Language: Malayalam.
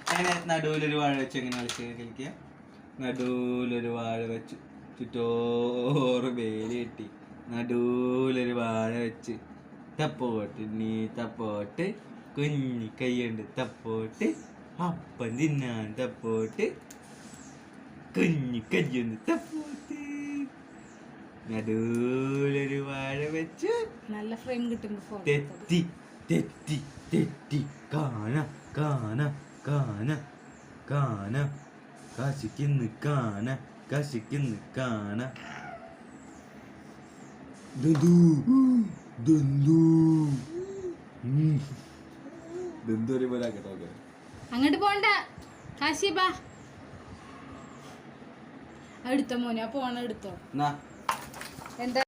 അങ്ങനെ നടുവിലൊരു വാഴ വെച്ച് എങ്ങനെ കളിക്കുക? നടുവിലൊരു വാഴ വെച്ച് ചുറ്റോറ് വേലി കെട്ടി നടുവിലൊരു വാഴ വെച്ച് തപ്പോട്ട് നീ തപ്പോട്ട് കുഞ്ഞി കൈയുണ്ട് തപ്പോട്ട് അപ്പം തിന്നാൻ തപ്പോട്ട് കുഞ്ഞി കയ്യുണ്ട് തപ്പോട്ട് നടുവിലൊരു വാഴ വെച്ച് നല്ല ഫ്രെയിം കിട്ടുമ്പോ തെറ്റി തെറ്റി തെറ്റി കാന കാന കാന കാന കാശിക്കുന്നു കാന കാശിക്കുന്നു കാന ദന്തു ദന്തു ദന്തു ഒരു പോലെ കേട്ടോ. അങ്ങോട്ട് പോണ്ട കാശി ബാ. എടുത്തോ മോനെ, ആ പോണ എടുത്തോ. എന്താ